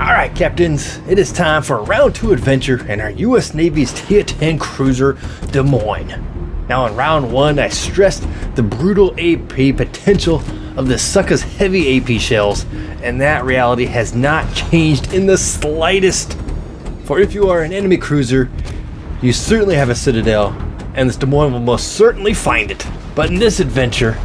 Alright captains, it is time for a round 2 adventure in our US Navy's Tier 10 cruiser, Des Moines. Now in round 1 I stressed the brutal AP potential of this sucker's heavy AP shells, and that reality has not changed in the slightest. For if you are an enemy cruiser, you certainly have a citadel, and this Des Moines will most certainly find it. But in this adventure,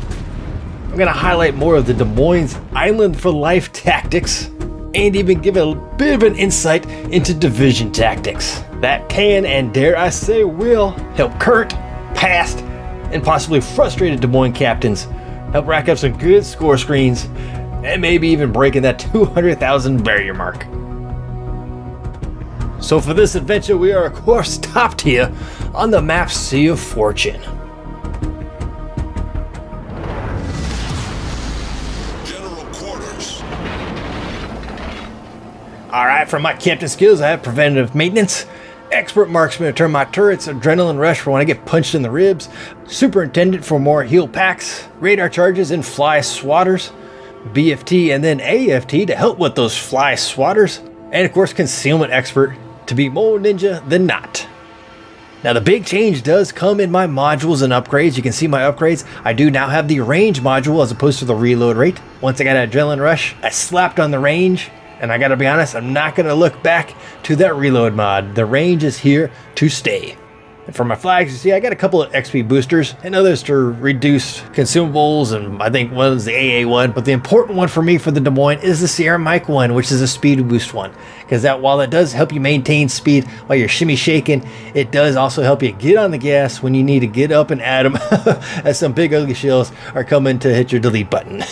I'm going to highlight more of the Des Moines Island for Life tactics, and even give a bit of an insight into division tactics that can, and dare I say will, help current, past, and possibly frustrated Des Moines captains help rack up some good score screens, and maybe even breaking that 200,000 barrier mark. So for this adventure, we are of course top tier on the map Sea of Fortune. Alright, for my captain skills, I have preventative maintenance, expert marksman to turn my turrets, adrenaline rush for when I get punched in the ribs, superintendent for more heal packs, radar charges and fly swatters, BFT and then AFT to help with those fly swatters, and of course concealment expert to be more ninja than not. Now the big change does come in my modules and upgrades. You can see my upgrades. I do now have the range module as opposed to the reload rate. Once I got an adrenaline rush, I slapped on the range. And I gotta be honest, I'm not gonna look back to that reload mod. The range is here to stay. And for my flags, you see I got a couple of XP boosters and others to reduce consumables, and I think one is the AA one. But the important one for me for the Des Moines is the Sierra Mike one, which is a speed boost one. Because that, while it does help you maintain speed while you're shimmy shaking, it does also help you get on the gas when you need to get up and at them as some big ugly shells are coming to hit your delete button.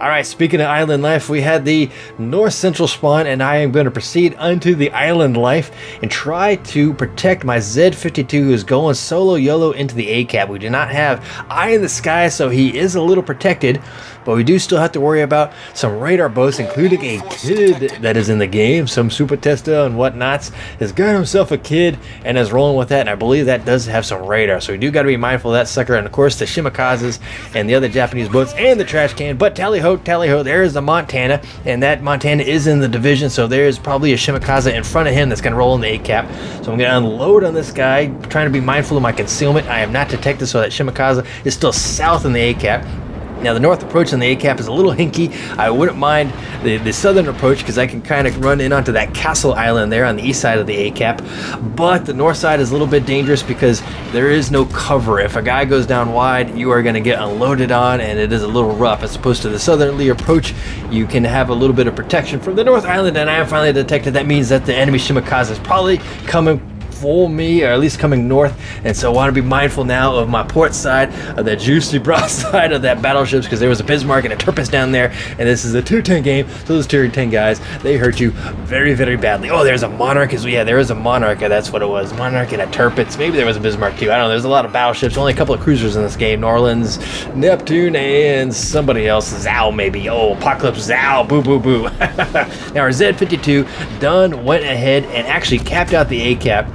Alright, speaking of island life, we had the north central spawn, and I am going to proceed onto the island life and try to protect my Z52 who is going solo YOLO into the ACAP. We do not have eye in the sky, so he is a little protected, but we do still have to worry about some radar boats, including a kid that is in the game. Some super tester and whatnots has got himself a kid and is rolling with that, and I believe that does have some radar, so we do got to be mindful of that sucker, and of course the Shimikazes and the other Japanese boats and the trash can. But tally ho, there is the Montana, and that Montana is in the division, so there's probably a Shimikaze in front of him that's going to roll in the ACAP. So I'm going to unload on this guy, trying to be mindful of my concealment. I am not detected, so that Shimikaze is still south in the ACAP. Now the north approach on the ACAP is a little hinky. I wouldn't mind the southern approach because I can kind of run in onto that castle island there on the east side of the ACAP. But the north side is a little bit dangerous because there is no cover. If a guy goes down wide, you are going to get unloaded on, and it is a little rough. As opposed to the southerly approach, you can have a little bit of protection from the north island, and I have finally detected that means that the enemy Shimikaze is probably coming for me, or at least coming north, and so I want to be mindful now of my port side of that juicy broadside of that battleships, because there was a Bismarck and a Turpus down there, and this is a Tier 10 game, so those Tier 10 guys, they hurt you very, very badly. Oh, there's a Monarch, yeah, there is a Monarch, that's what it was, Monarch and a Turpus, maybe there was a Bismarck too, I don't know, there's a lot of battleships, only a couple of cruisers in this game, New Orleans, Neptune, and somebody else, Zao maybe, oh, Apocalypse Zao, boo boo boo. Now our Z52 done went ahead and actually capped out the ACAP.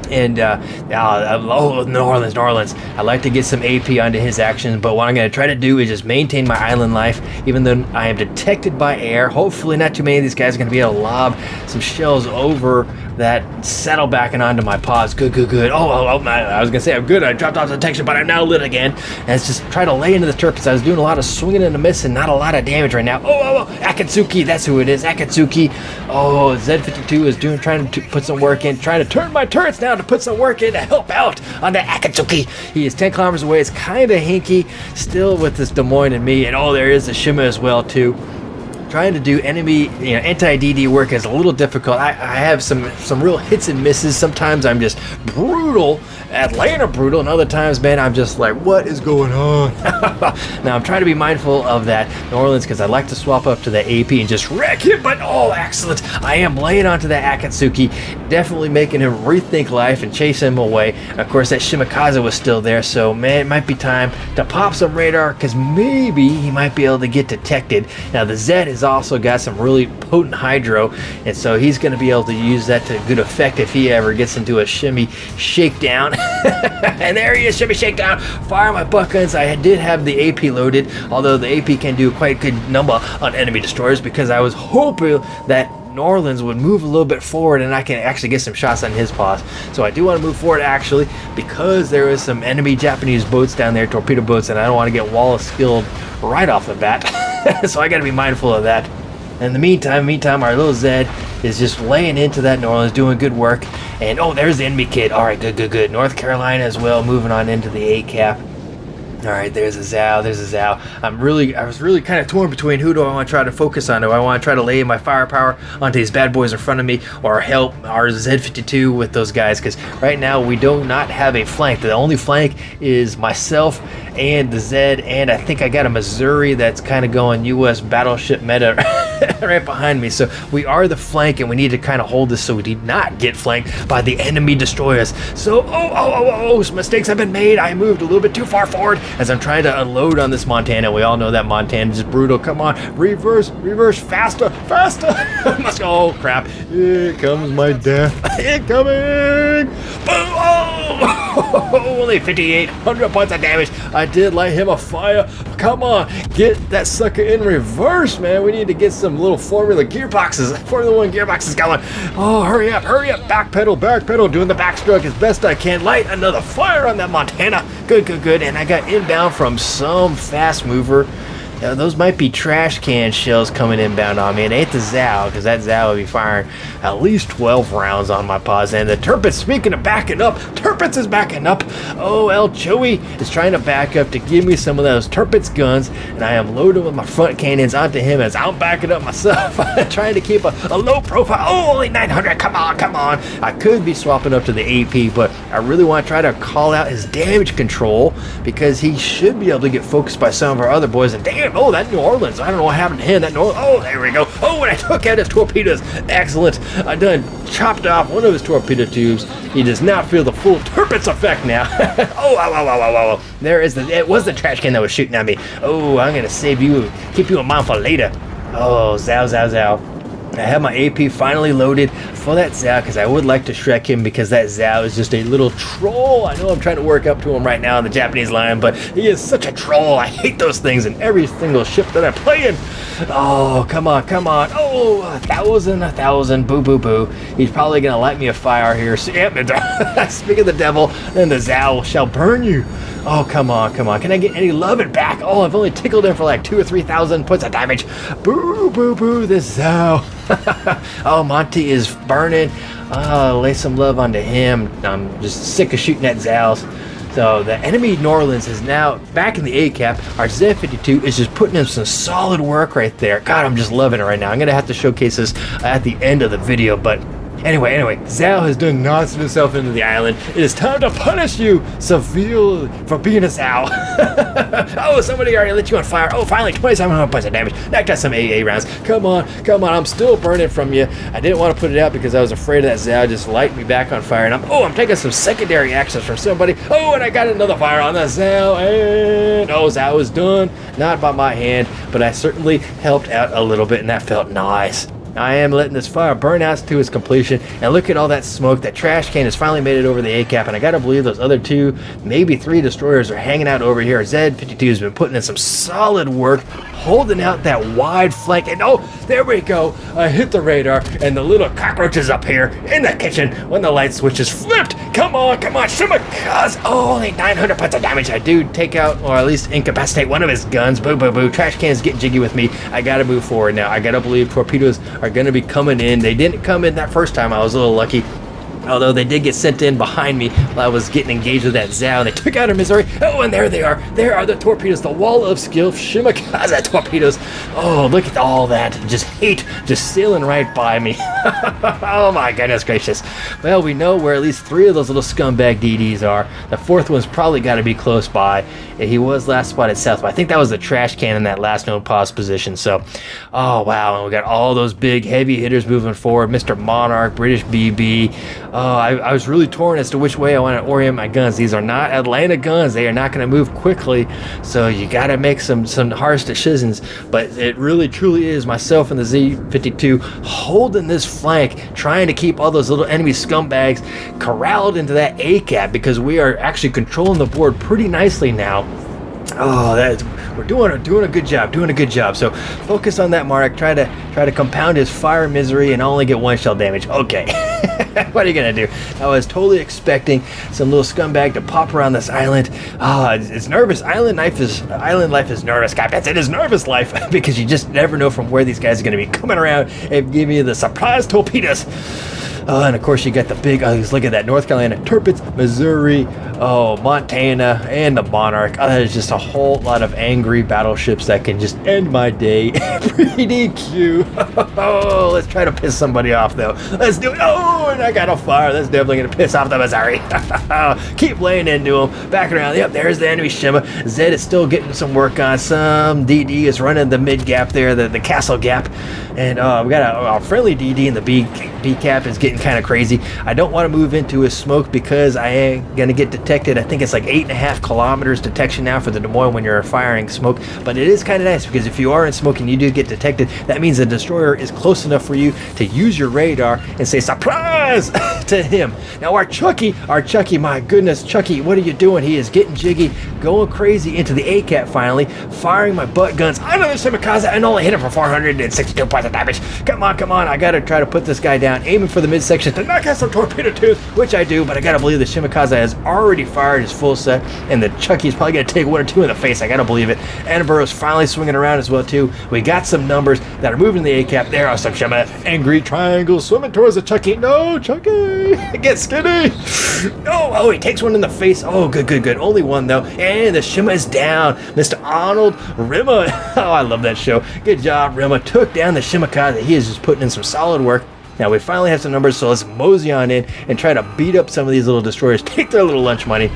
And New Orleans, I'd like to get some AP onto his actions, but what I'm going to try to do is just maintain my island life, even though I am detected by air. Hopefully not too many of these guys are going to be able to lob some shells over that saddleback and onto my paws. Good. Oh, I was going to say I'm good. I dropped off detection, but I'm now lit again. And it's just try to lay into the Turpus. I was doing a lot of swinging and a miss and not a lot of damage right now. Oh, Akatsuki, that's who it is, Akatsuki. Oh, Z52 is trying to put some work in, trying to turn my turrets now to put some work in to help out on the Akatsuki. He is 10 kilometers away. It's kind of hinky still with this Des Moines and me, and oh, there is a Shima as well too. Trying to do enemy, anti-DD work is a little difficult. I have some real hits and misses. Sometimes I'm just brutal, Atlanta brutal, and other times, man, I'm just like, what is going on? Now, I'm trying to be mindful of that New Orleans because I like to swap up to the AP and just wreck him, but oh, excellent. I am laying onto that Akatsuki, definitely making him rethink life and chase him away. And of course, that Shimikaze was still there, so, man, it might be time to pop some radar because maybe he might be able to get detected. Now, the Z is has also got some really potent hydro, and so he's going to be able to use that to good effect if he ever gets into a shimmy shakedown. And there he is, shimmy shakedown. Fire my butt guns. I did have the AP loaded, although the AP can do quite a good number on enemy destroyers, because I was hoping that New Orleans would move a little bit forward and I can actually get some shots on his paws. So I do want to move forward actually, because there is some enemy Japanese boats down there, torpedo boats, and I don't want to get Wallace killed right off the bat. So I got to be mindful of that. In the meantime, our little Zed is just laying into that New Orleans, doing good work. And oh, there's the enemy kid. All right, good. North Carolina as well, moving on into the A cap. All right, there's a Zao. I was really kind of torn between who do I want to try to focus on. Do I want to try to lay my firepower onto these bad boys in front of me, or help our Z-52 with those guys? Because right now we do not have a flank. The only flank is myself and the Zed, and I think I got a Missouri that's kind of going U.S. battleship meta right behind me. So we are the flank, and we need to kind of hold this so we do not get flanked by the enemy destroyers. So, some mistakes have been made. I moved a little bit too far forward as I'm trying to unload on this Montana. We all know that Montana is brutal. Come on, reverse, faster. Let's go. Oh, crap. Here comes my death. Incoming. Boom. Oh, only 5,800 points of damage. I did light him a fire. Come on, get that sucker in reverse, man. We need to get some little Formula One gearboxes going. Oh, hurry up. Backpedal, doing the backstroke as best I can. Light another fire on that Montana. Good. And I got inbound from some fast mover. Those might be trash can shells coming inbound on me. It ain't the Zao, because that Zao will be firing at least 12 rounds on my paws. And the Turpitz, speaking of backing up, Turpitz is backing up. Oh, El Chewy is trying to back up to give me some of those Turpitz guns, and I am loading with my front cannons onto him as I'm backing up myself, trying to keep a low profile. Oh, only 900. Come on. I could be swapping up to the AP, but I really want to try to call out his damage control, because he should be able to get focused by some of our other boys. And damn, oh, that New Orleans, I don't know what happened to him. Oh, there we go. Oh, and I took out his torpedoes. Excellent. I done chopped off one of his torpedo tubes. He does not feel the full Turpitz effect now. Oh. It was the trash can that was shooting at me. Oh, I'm gonna save you, keep you in mind for later. Oh, Zao. I have my AP finally loaded for that Zao, because I would like to Shrek him, because that Zao is just a little troll. I know I'm trying to work up to him right now in the Japanese line, but he is such a troll. I hate those things in every single ship that I play in. Oh, come on. Oh, 1,000. Boo. He's probably going to light me a fire here. Speak of the devil, then the Zao shall burn you. Oh, come on. Can I get any love it back? Oh, I've only tickled him for like 2,000 or 3,000 points of damage. Boo, this Zao. Oh, Monty is burning. Lay some love onto him. I'm just sick of shooting at Zals. So the enemy New Orleans is now back in the A cap. Our Z-52 is just putting in some solid work right there. God, I'm just loving it right now. I'm going to have to showcase this at the end of the video, but Anyway, Zao has done nonsense himself into the island. It is time to punish you severely for being a Zao. Oh, somebody already lit you on fire. Oh, finally, 2,700 points of damage. Knocked out some AA rounds. Come on, I'm still burning from you. I didn't want to put it out because I was afraid of that Zao just light me back on fire. And I'm taking some secondary actions from somebody. Oh, and I got another fire on the Zao. And Zao is done. Not by my hand, but I certainly helped out a little bit, and that felt nice. I am letting this fire burn out to its completion, and look at all that smoke. That trash can has finally made it over the A-cap, and I gotta believe those other 2, maybe 3 destroyers are hanging out over here. Z-52 has been putting in some solid work, holding out that wide flank, and there we go. I hit the radar, and the little cockroaches up here in the kitchen when the light switch is flipped. Come on, Shimakaze. Only 900 points of damage. I do take out, or at least incapacitate one of his guns. Boo. Trash can's getting jiggy with me. I gotta move forward now. I gotta believe torpedoes are going to be coming in. They didn't come in that first time. I was a little lucky. Although they did get sent in behind me while I was getting engaged with that Zao, and they took out a Missouri. Oh, and there they are. There are the torpedoes, the wall of skill, Shimakaze torpedoes. Oh, look at all that. Just hate just sailing right by me. Oh my goodness gracious. Well, we know where at least 3 of those little scumbag DDs are. The 4th one's probably got to be close by. He was last spotted south, but I think that was the trash can in that last known pause position. So, oh wow, and we got all those big heavy hitters moving forward. Mr. Monarch, British BB. I was really torn as to which way I want to orient my guns. These are not Atlanta guns. They are not going to move quickly, so you got to make some harsh decisions. But it really truly is myself and the Z52 holding this flank, trying to keep all those little enemy scumbags corralled into that A cap, because we are actually controlling the board pretty nicely now. Oh, we're doing a good job. So focus on that Monarch. Try to compound his fire misery and only get 1 shell damage. Okay. What are you gonna do? I was totally expecting some little scumbag to pop around this island. It's nervous. Island life is nervous, guys. It is nervous life because you just never know from where these guys are gonna be coming around and give you the surprise torpedoes. And of course you got the big, look at that, North Carolina, Tirpitz, Missouri, Montana, and the Monarch. There's just a whole lot of angry battleships that can just end my day. Pretty cute. Let's try to piss somebody off though. Let's do it. Oh, and I got a fire. That's definitely going to piss off the Missouri. Keep laying into them. Back around. Yep, there's the enemy shimmer. Zed is still getting some work on. Some DD is running the mid gap there, the castle gap. And we got a friendly DD in the B cap is getting kind of crazy. I don't want to move into his smoke because I ain't going to get detected. I think it's like 8.5 kilometers detection now for the Des Moines when you're firing smoke. But it is kind of nice because if you are in smoke and you do get detected, that means the destroyer is close enough for you to use your radar and say surprise to him. Now our Chucky, my goodness, Chucky, what are you doing? He is getting jiggy, going crazy into the A-cap finally, firing my butt guns onto the Shimakaze and only hit him for 462 points of damage. Come on, I gotta try to put this guy down, aiming for the midsection to knock out some torpedo tooth, which I do, but I gotta believe the Shimakaze has already fired his full set, and the Chucky's probably gonna take 1 or 2 in the face. I gotta believe it. Edinburgh's finally swinging around as well too. We got some numbers that are moving the A-cap. There are some Shima angry triangles swimming towards the Chucky. No, Chucky, get skinny. Oh, he takes 1 in the face. Oh, good. Only 1 though, and the Shima is down. Mr. Arnold Rimmer. Oh, I love that show. Good job, Rimmer. Took down the Shimakaze. He is just putting in some solid work. Now we finally have some numbers, so let's mosey on in and try to beat up some of these little destroyers, take their little lunch money.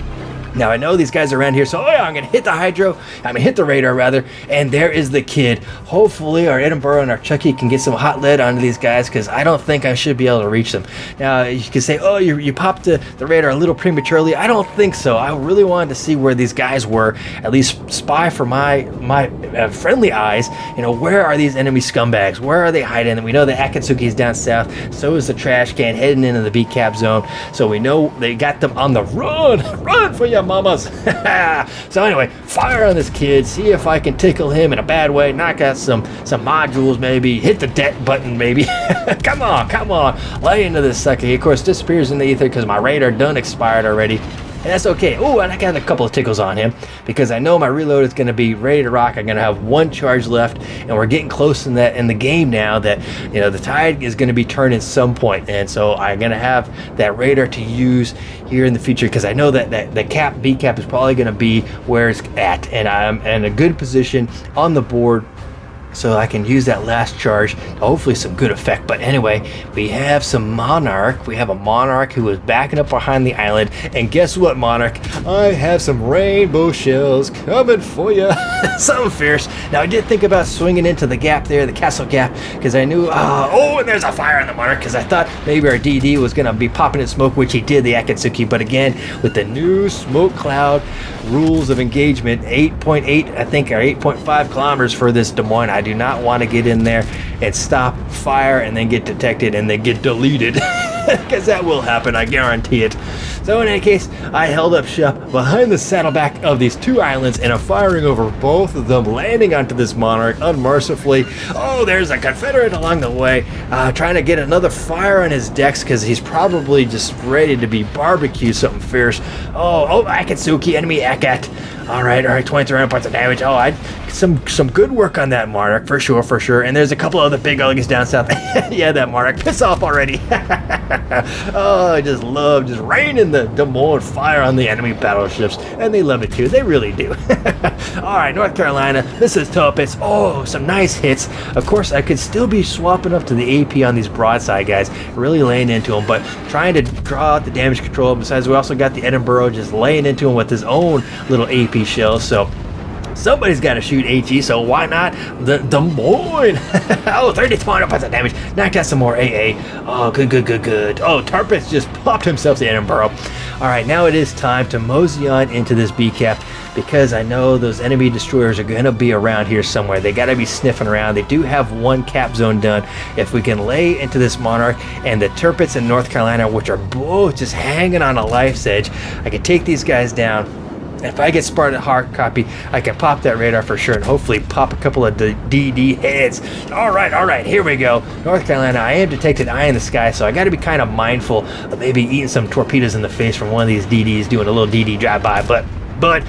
Now I know these guys are around here, so I'm gonna hit the radar rather, and there is the kid. Hopefully our Edinburgh and our Chucky can get some hot lead onto these guys, because I don't think I should be able to reach them. Now you can say, you popped the radar a little prematurely. I don't think so. I really wanted to see where these guys were, at least spy for my friendly eyes. Where are these enemy scumbags? Where are they hiding? And we know the Akatsuki is down south, so is the trash can heading into the B cap zone, so we know they got them on the run for your mamas. So anyway, fire on this kid, see if I can tickle him in a bad way, knock out some modules maybe, hit the deck button maybe. Come on, lay into this sucker. He of course disappears in the ether because my radar done expired already. And that's okay. Oh, and I got a couple of tickles on him because I know my reload is going to be ready to rock. I'm going to have 1 charge left, and we're getting close in the game now that the tide is going to be turned at some point, and so I'm going to have that radar to use here in the future because I know that the B cap is probably going to be where it's at, and I'm in a good position on the board, so I can use that last charge to hopefully some good effect. But anyway, we have some Monarch. We have a Monarch who is backing up behind the island. And guess what, Monarch? I have some rainbow shells coming for you. Something fierce. Now, I did think about swinging into the gap there, the castle gap, because I knew, and there's a fire on the Monarch, because I thought maybe our DD was going to be popping in smoke, which he did, the Akatsuki. But again, with the new smoke cloud rules of engagement, 8.8, I think, or 8.5 kilometers for this Des Moines, I do not want to get in there and stop fire and then get detected and then get deleted, because that will happen, I guarantee it. So in any case, I held up shop behind the saddleback of these 2 islands and I'm firing over both of them, landing onto this Monarch unmercifully. Oh, there's a Confederate along the way, trying to get another fire on his decks because he's probably just ready to be barbecue something fierce. Oh, Akatsuki, enemy Akat. All right, 23 points of damage. Some good work on that Monarch, for sure. And there's a couple other big uglies down south. Yeah, that Monarch, piss off already. I just love just raining the Des Moines fire on the enemy battleships, and they love it too. They really do. All right, North Carolina, this is Tirpitz. Oh, some nice hits. Of course, I could still be swapping up to the AP on these broadside guys, really laying into them, but trying to draw out the damage control. Besides, we also got the Edinburgh just laying into him with his own little AP shells. So Somebody's got to shoot HE, so why not the Moines? Oh, 3,200 points of damage. Knocked out some more AA. Oh, good. Oh, Tarpus just popped himself to Edinburgh. All right, now it is time to mosey on into this B-cap, because I know those enemy destroyers are going to be around here somewhere. They got to be sniffing around. They do have one cap zone done. If we can lay into this Monarch and the Tirpitz in North Carolina, which are both just hanging on a life's edge, I can take these guys down. If I get spotted hard copy, I can pop that radar for sure and hopefully pop a couple of the DD heads. All right, here we go. North Carolina, I am detected eye in the sky, so I got to be kind of mindful of maybe eating some torpedoes in the face from one of these DDs, doing a little DD drive-by, but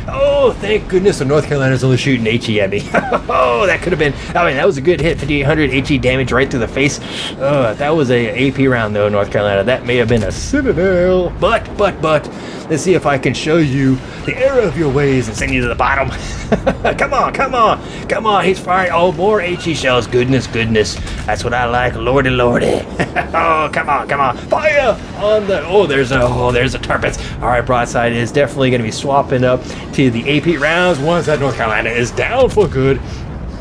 oh, thank goodness the North Carolina's only shooting HE at me. Oh, that could have been, I mean, that was a good hit, 5,800 HE damage right through the face. That was a AP round though, North Carolina. That may have been a Citadel, but, let's see if I can show you the error of your ways and send you to the bottom. Come on, he's firing. Oh, more HE shells, goodness. That's what I like, lordy. Oh, come on, fire on the, there's a Tirpitz. All right, broadside is definitely going to be swapping up to the AP rounds once that North Carolina is down for good.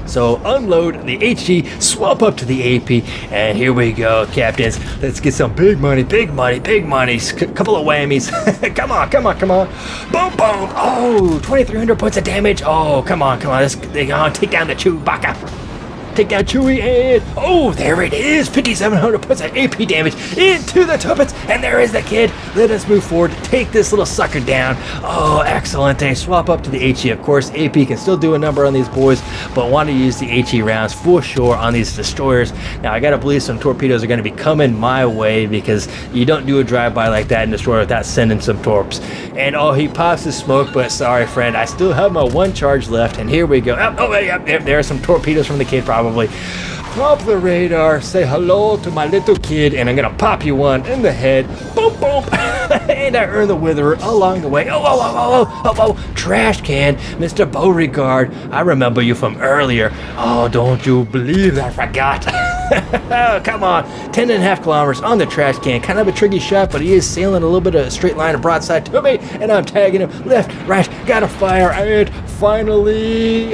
So unload the HG, swap up to the AP, and here we go, captains. Let's get some big money, couple of whammies. Come on. Boom. Oh, 2,300 points of damage. Oh, come on. Let's take down the Chewbacca. Take down Chewie, and oh, there it is, 5,700 points of AP damage into the Tirpitz, and there is the kid. Let us move forward, take this little sucker down. Oh, excellent. They swap up to the HE. Of course, AP can still do a number on these boys, but want to use the HE rounds for sure on these destroyers. Now, I gotta believe some torpedoes are gonna be coming my way, because you don't do a drive-by like that in destroyer without sending some torps. And oh, he pops his smoke, but sorry, friend, I still have my one charge left, and here we go. There are some torpedoes from the kid, probably. Pop the radar, say hello to my little kid, and I'm gonna pop you one in the head. Boom. And I earn the Witherer along the way. Oh, trash can, Mr. Beauregard. I remember you from earlier. Oh, don't you believe I forgot. Oh, come on, 10.5 kilometers on the trash can. Kind of a tricky shot, but he is sailing a little bit of a straight line of broadside to me, and I'm tagging him left, right, gotta fire, and finally,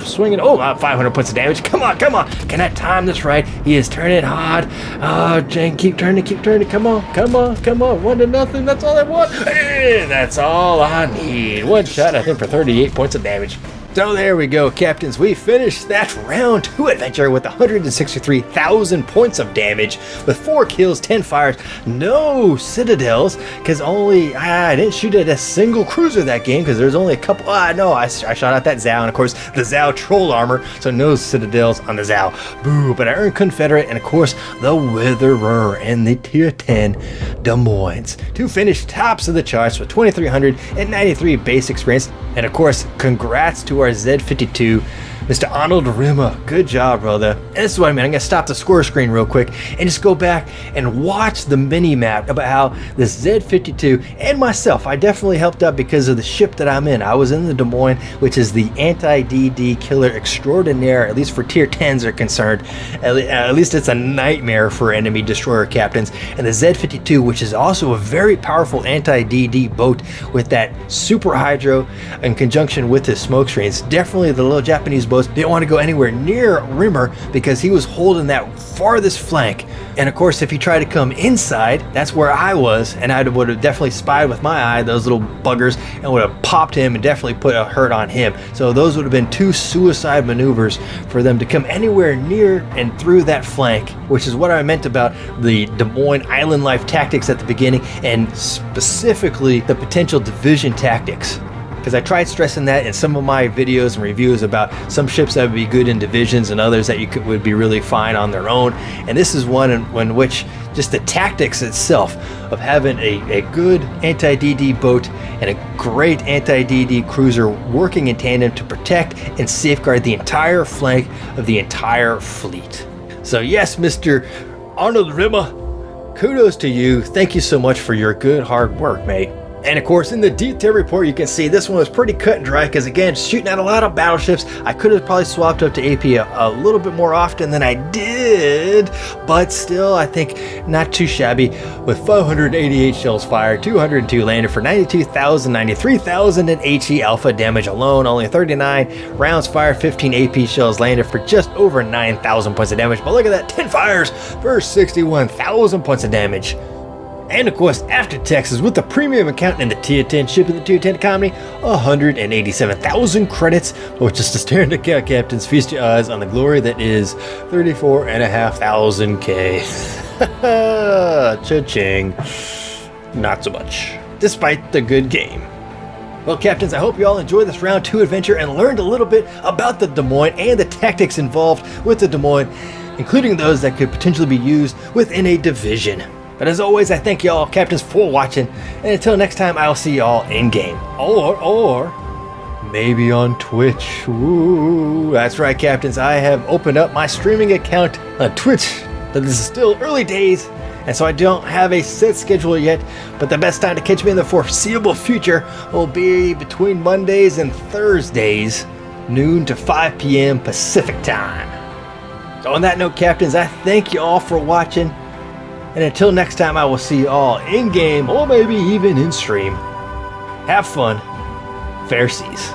swinging, 500 points of damage. Come on, can I time this right? He is turning hard. Oh, Jane, keep turning, come on, 1-0, that's all I want, and that's all I need. One shot, I think, for 38 points of damage. So there we go, captains. We finished that round 2 adventure with 163,000 points of damage, with 4 kills, 10 fires, no citadels, because I didn't shoot at a single cruiser that game, because there's only a couple. I shot at that Zao, and of course the Zao troll armor, so no citadels on the Zao. Boo! But I earned Confederate, and of course the Witherer and the Tier 10 Des Moines to finish tops of the charts with 2,393 base experience, and of course, congrats to our Z52, Mr. Arnold Rimmer. Good job, brother. And this is what I mean. I'm going to stop the score screen real quick and just go back and watch the mini-map about how this Z52 and myself, I definitely helped out because of the ship that I'm in. I was in the Des Moines, which is the anti-DD killer extraordinaire, at least for tier 10s are concerned. At least it's a nightmare for enemy destroyer captains. And the Z52, which is also a very powerful anti-DD boat with that super hydro in conjunction with his smoke screens. Definitely the little Japanese boats didn't want to go anywhere near Rimmer because he was holding that farthest flank. And of course, if he tried to come inside, that's where I was, and I would have definitely spied with my eye those little buggers and would have popped him and definitely put a hurt on him. So those would have been 2 suicide maneuvers for them to come anywhere near and through that flank, which is what I meant about the Des Moines island life tactics at the beginning, and specifically the potential division tactics. Because I tried stressing that in some of my videos and reviews about some ships that would be good in divisions and others that would be really fine on their own. And this is one in which just the tactics itself of having a good anti-DD boat and a great anti-DD cruiser working in tandem to protect and safeguard the entire flank of the entire fleet. So yes, Mr. Arnold Rimmer, kudos to you. Thank you so much for your good hard work, mate. And of course, in the detail report, you can see this one was pretty cut and dry because, again, shooting at a lot of battleships. I could have probably swapped up to AP a little bit more often than I did, but still, I think not too shabby with 588 shells fired, 202 landed for 92,000, 93,000 in HE alpha damage alone, only 39 rounds fired, 15 AP shells landed for just over 9,000 points of damage. But look at that, 10 fires for 61,000 points of damage. And of course, after Texas, with the premium account and the tier 10 ship in the tier 10 economy, 187,000 credits, which is to stare into captains. Feast your eyes on the glory that is 34,500 K. Cha-ching. Not so much, despite the good game. Well, captains, I hope you all enjoyed this round 2 adventure and learned a little bit about the Des Moines and the tactics involved with the Des Moines, including those that could potentially be used within a division. But as always, I thank y'all, captains, for watching, and until next time, I'll see y'all in game, or maybe on Twitch. Ooh, that's right, captains. I have opened up my streaming account on Twitch, but this is still early days, and so I don't have a set schedule yet. But the best time to catch me in the foreseeable future will be between Mondays and Thursdays, noon to 5 p.m. Pacific time. So on that note, captains, I thank you all for watching. And until next time, I will see you all in game or maybe even in stream. Have fun. Fair seas.